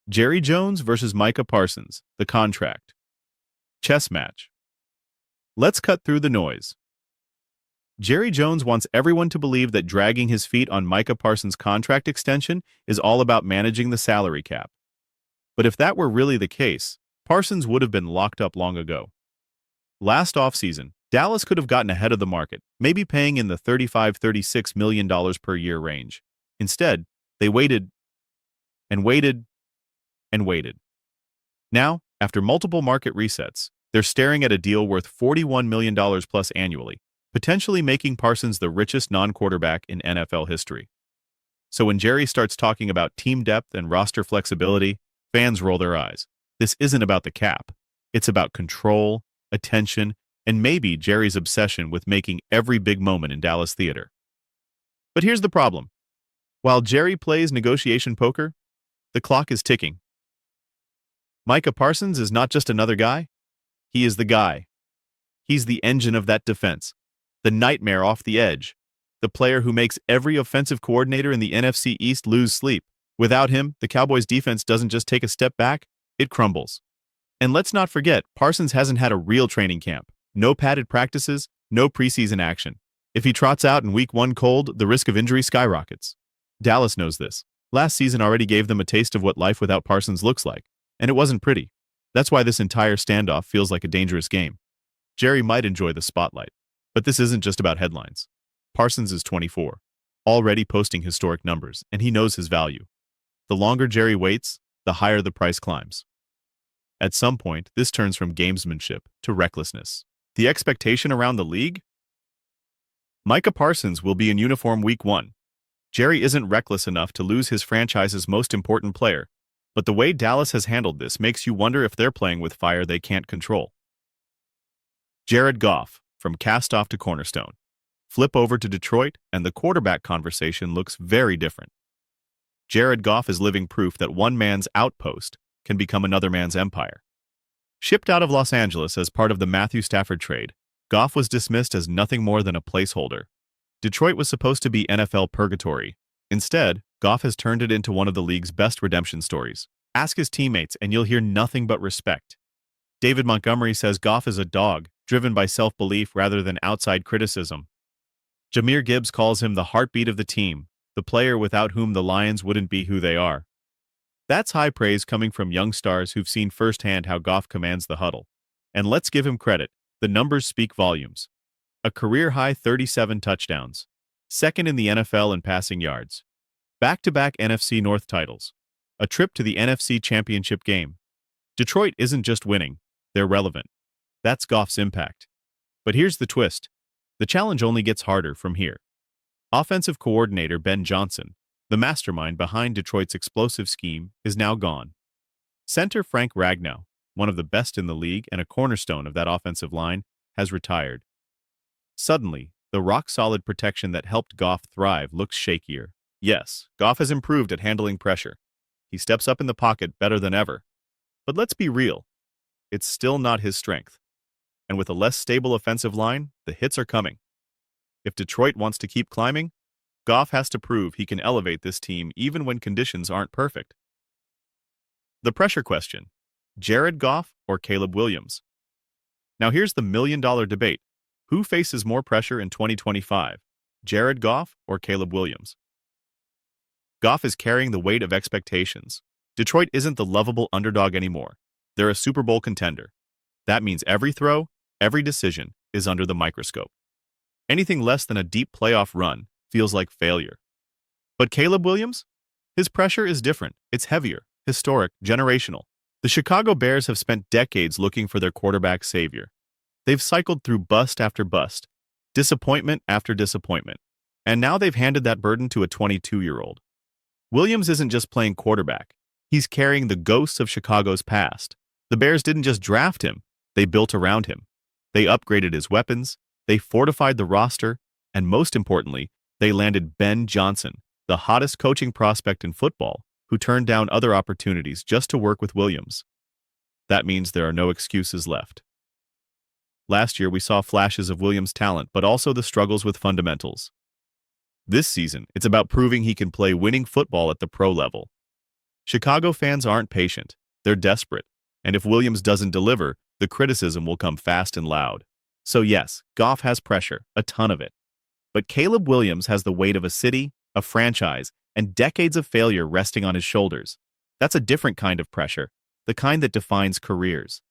Jerry Jones versus Micah Parsons, the contract. Chess match. Let's cut through the noise. Jerry Jones wants everyone to believe that dragging his feet on Micah Parsons' contract extension is all about managing the salary cap. But if that were really the case, Parsons would have been locked up long ago. Last offseason, Dallas could have gotten ahead of the market, maybe paying in the $35–36 million per year range. Instead, they waited and waited and waited. Now, after multiple market resets, they're staring at a deal worth $41 million plus annually, potentially making Parsons the richest non-quarterback in NFL history. So when Jerry starts talking about team depth and roster flexibility, fans roll their eyes. This isn't about the cap. It's about control, attention, and maybe Jerry's obsession with making every big moment in Dallas theater. But here's the problem. While Jerry plays negotiation poker, the clock is ticking. Micah Parsons is not just another guy. He is the guy. He's the engine of that defense, the nightmare off the edge, the player who makes every offensive coordinator in the NFC East lose sleep. Without him, the Cowboys' defense doesn't just take a step back, it crumbles. And let's not forget, Parsons hasn't had a real training camp. No padded practices, no preseason action. If he trots out in week 1 cold, the risk of injury skyrockets. Dallas knows this. Last season already gave them a taste of what life without Parsons looks like, and it wasn't pretty. That's why this entire standoff feels like a dangerous game. Jerry might enjoy the spotlight, but this isn't just about headlines. Parsons is 24, already posting historic numbers, and he knows his value. The longer Jerry waits, the higher the price climbs. At some point, this turns from gamesmanship to recklessness. The expectation around the league? Micah Parsons will be in uniform week 1. Jerry isn't reckless enough to lose his franchise's most important player, but the way Dallas has handled this makes you wonder if they're playing with fire they can't control. Jared Goff, from cast-off to cornerstone. Flip over to Detroit, and the quarterback conversation looks very different. Jared Goff is living proof that one man's outpost can become another man's empire. Shipped out of Los Angeles as part of the Matthew Stafford trade, Goff was dismissed as nothing more than a placeholder. Detroit was supposed to be NFL purgatory. Instead, Goff has turned it into one of the league's best redemption stories. Ask his teammates and you'll hear nothing but respect. David Montgomery says Goff is a dog, driven by self-belief rather than outside criticism. Jahmyr Gibbs calls him the heartbeat of the team, the player without whom the Lions wouldn't be who they are. That's high praise coming from young stars who've seen firsthand how Goff commands the huddle. And let's give him credit, the numbers speak volumes. A career-high 37 touchdowns, second in the NFL in passing yards. Back-to-back NFC North titles. A trip to the NFC Championship game. Detroit isn't just winning, they're relevant. That's Goff's impact. But here's the twist. The challenge only gets harder from here. Offensive coordinator Ben Johnson, the mastermind behind Detroit's explosive scheme, is now gone. Center Frank Ragnow, one of the best in the league and a cornerstone of that offensive line, has retired. Suddenly, the rock-solid protection that helped Goff thrive looks shakier. Yes, Goff has improved at handling pressure. He steps up in the pocket better than ever. But let's be real. It's still not his strength. And with a less stable offensive line, the hits are coming. If Detroit wants to keep climbing, Goff has to prove he can elevate this team even when conditions aren't perfect. The pressure question: Jared Goff or Caleb Williams? Now here's the million-dollar debate. Who faces more pressure in 2025, Jared Goff or Caleb Williams? Goff is carrying the weight of expectations. Detroit isn't the lovable underdog anymore. They're a Super Bowl contender. That means every throw, every decision is under the microscope. Anything less than a deep playoff run feels like failure. But Caleb Williams? His pressure is different. It's heavier, historic, generational. The Chicago Bears have spent decades looking for their quarterback savior. They've cycled through bust after bust, disappointment after disappointment, and now they've handed that burden to a 22-year-old. Williams isn't just playing quarterback. He's carrying the ghosts of Chicago's past. The Bears didn't just draft him, they built around him. They upgraded his weapons, they fortified the roster, and most importantly, they landed Ben Johnson, the hottest coaching prospect in football, who turned down other opportunities just to work with Williams. That means there are no excuses left. Last year, we saw flashes of Williams' talent, but also the struggles with fundamentals. This season, it's about proving he can play winning football at the pro level. Chicago fans aren't patient. They're desperate. And if Williams doesn't deliver, the criticism will come fast and loud. So yes, Goff has pressure, a ton of it. But Caleb Williams has the weight of a city, a franchise, and decades of failure resting on his shoulders. That's a different kind of pressure, the kind that defines careers.